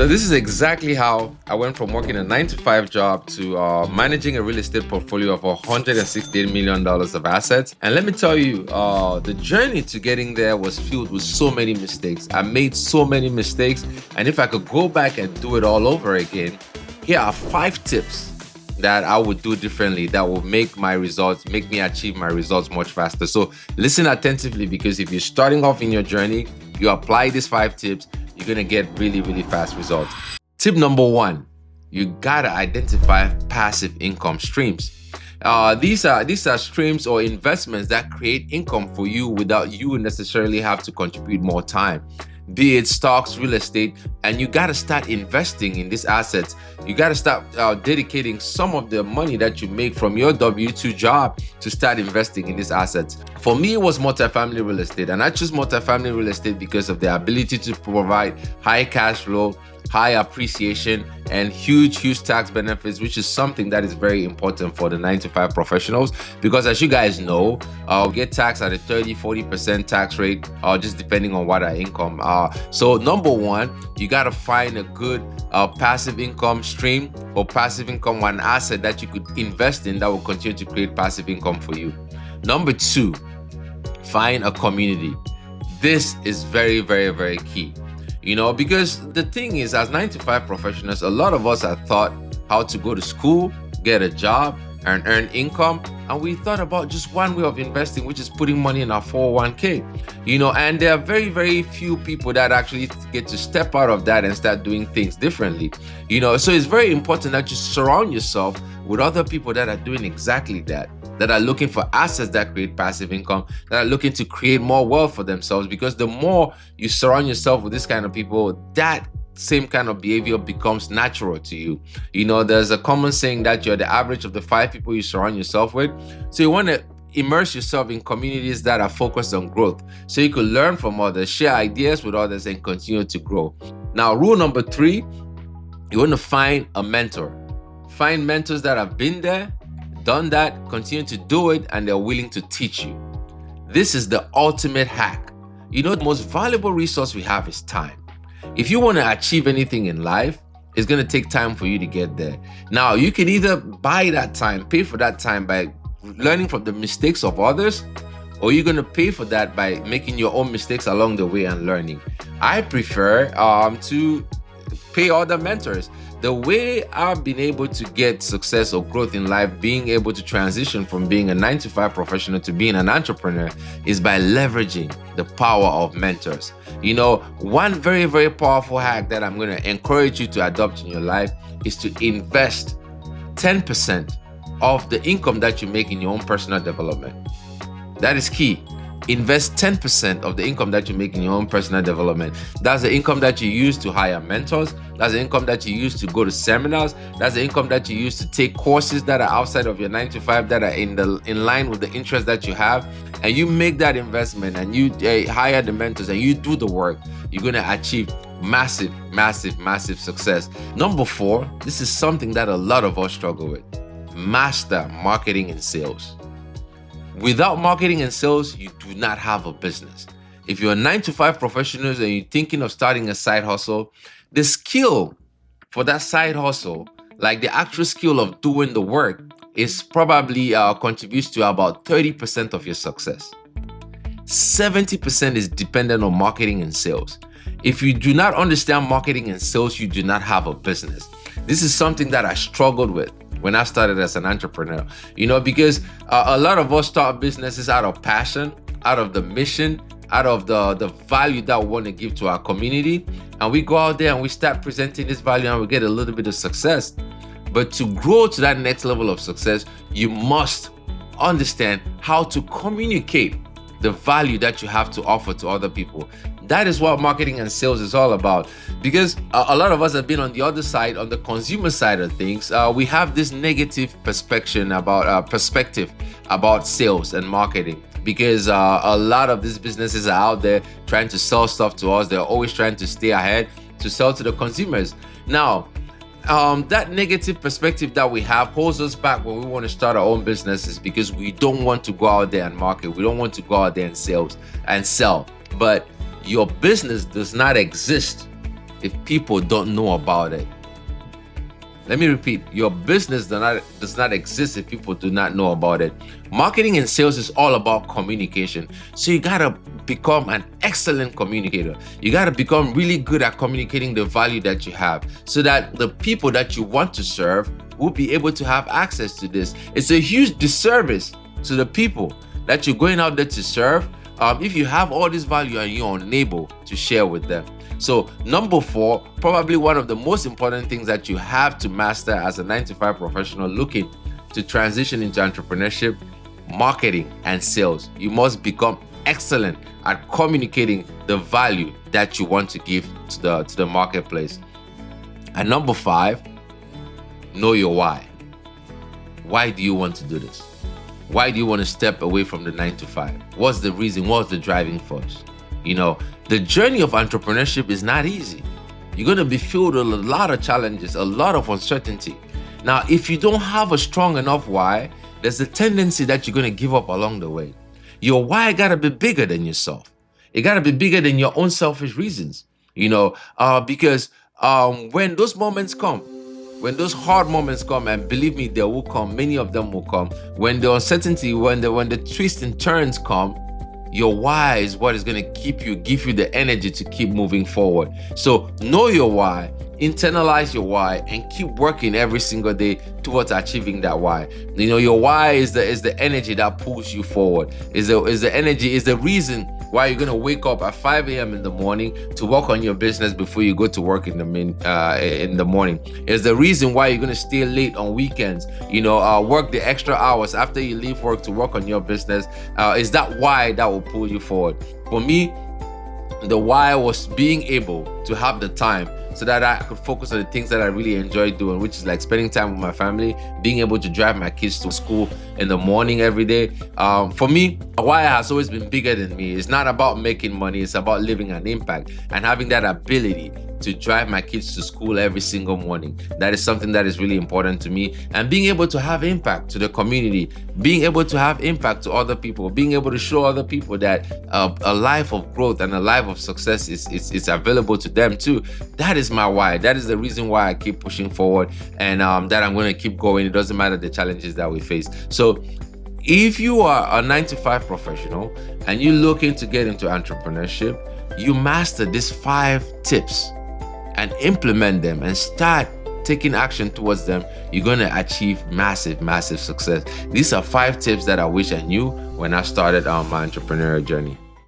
So this is exactly how I went from working a 9 to 5 job to managing a real estate portfolio of $168 million of assets. And let me tell you, the journey to getting there was filled with so many mistakes. I made so many mistakes. And if I could go back and do it all over again, here are 5 tips that I would do differently that will make me achieve my results much faster. So listen attentively, because if you're starting off in your journey, you apply these 5 tips, you're gonna get really, really fast results. Tip number 1, you gotta identify passive income streams. These are streams or investments that create income for you without you necessarily have to contribute more time. Be it stocks, real estate, and you got to start investing in these assets. You got to start dedicating some of the money that you make from your W-2 job to start investing in these assets. For me, it was multifamily real estate, and I chose multifamily real estate because of the ability to provide high cash flow, high appreciation, and huge tax benefits, which is something that is very important for the 9 to 5 professionals, because as you guys know, I'll get taxed at a 30-40% tax rate, just depending on what our income are. So number 1, you got to find a good passive income stream or passive income, one asset that you could invest in that will continue to create passive income for you. Number 2, find a community. This is very, very, very key. Because the thing is, as 9 to 5 professionals, a lot of us have thought how to go to school, get a job, and earn income. And we thought about just one way of investing, which is putting money in our 401k. And there are very, very few people that actually get to step out of that and start doing things differently. So it's very important that you surround yourself with other people that are doing exactly that are looking for assets that create passive income, that are looking to create more wealth for themselves. Because the more you surround yourself with this kind of people, that same kind of behavior becomes natural to you. There's a common saying that you're the average of the 5 people you surround yourself with. So you want to immerse yourself in communities that are focused on growth, so you can learn from others, share ideas with others, and continue to grow. Now, rule number 3, you want to find a mentor. Find mentors that have been there, done that, continue to do it, and they're willing to teach you. This is the ultimate hack. The most valuable resource we have is time. If you want to achieve anything in life, it's going to take time for you to get there. Now, you can either buy that time, pay for that time by learning from the mistakes of others, or you're going to pay for that by making your own mistakes along the way and learning. I prefer to pay other mentors. The way I've been able to get success or growth in life, being able to transition from being a 9 to 5 professional to being an entrepreneur, is by leveraging the power of mentors. One very, very powerful hack that I'm going to encourage you to adopt in your life is to invest 10% of the income that you make in your own personal development. That is key. Invest 10% of the income that you make in your own personal development. That's the income that you use to hire mentors. That's the income that you use to go to seminars. That's the income that you use to take courses that are outside of your 9 to 5 that are in line with the interest that you have. And you make that investment and you hire the mentors and you do the work. You're going to achieve massive success. Number 4, this is something that a lot of us struggle with. Master marketing and sales. Without marketing and sales, you do not have a business. If you're a 9 to 5 professional and you're thinking of starting a side hustle, the skill for that side hustle, like the actual skill of doing the work, is probably contributes to about 30% of your success. 70% is dependent on marketing and sales. If you do not understand marketing and sales, you do not have a business. This is something that I struggled with when I started as an entrepreneur, because a lot of us start businesses out of passion, out of the mission, out of the value that we want to give to our community. And we go out there and we start presenting this value and we get a little bit of success. But to grow to that next level of success, you must understand how to communicate the value that you have to offer to other people. That is what marketing and sales is all about. Because a lot of us have been on the other side, on the consumer side of things. We have this negative perspective about sales and marketing. Because a lot of these businesses are out there trying to sell stuff to us. They're always trying to stay ahead to sell to the consumers. Now, that negative perspective that we have holds us back when we want to start our own businesses, because we don't want to go out there and market. We don't want to go out there and sell. But your business does not exist if people don't know about it. Let me repeat, your business does not exist if people do not know about it. Marketing and sales is all about communication. So you gotta become an excellent communicator. You gotta become really good at communicating the value that you have so that the people that you want to serve will be able to have access to this. It's a huge disservice to the people that you're going out there to serve if you have all this value and you're unable to share with them. So number 4, probably one of the most important things that you have to master as a 9-to-5 professional looking to transition into entrepreneurship, marketing and sales. You must become excellent at communicating the value that you want to give to the marketplace. And number 5, know your why. Why do you want to do this? Why do you want to step away from the 9-to-5? What's the reason? What's the driving force? You know, the journey of entrepreneurship is not easy. You're going to be filled with a lot of challenges, a lot of uncertainty. Now, if you don't have a strong enough why, there's a tendency that you're going to give up along the way. Your why got to be bigger than yourself. It got to be bigger than your own selfish reasons, because when those moments come, when those hard moments come, and believe me, they will come, many of them will come, when the uncertainty, when the twists and turns come, your why is what is going to give you the energy to keep moving forward. So know your why, internalize your why, and keep working every single day towards achieving that why. Your why is the energy that pulls you forward. Is the energy, is the reason why you're going to wake up at 5 a.m. in the morning to work on your business before you go to work in the morning. Is the reason why you're going to stay late on weekends, work the extra hours after you leave work to work on your business. Is that why that will pull you forward? For me, the why was being able to have the time so that I could focus on the things that I really enjoy doing, which is like spending time with my family, being able to drive my kids to school in the morning every day. For me, why has always been bigger than me. It's not about making money, it's about living an impact and having that ability to drive my kids to school every single morning. That is something that is really important to me. And being able to have impact to the community, being able to have impact to other people, being able to show other people that a life of growth and a life of success is available to them too. That is my why. That is the reason why I keep pushing forward and that I'm going to keep going. It doesn't matter the challenges that we face. So if you are a 9-to-5 professional and you're looking to get into entrepreneurship, you master these 5 tips and implement them and start taking action towards them, you're going to achieve massive success. These are 5 tips that I wish I knew when I started on my entrepreneurial journey.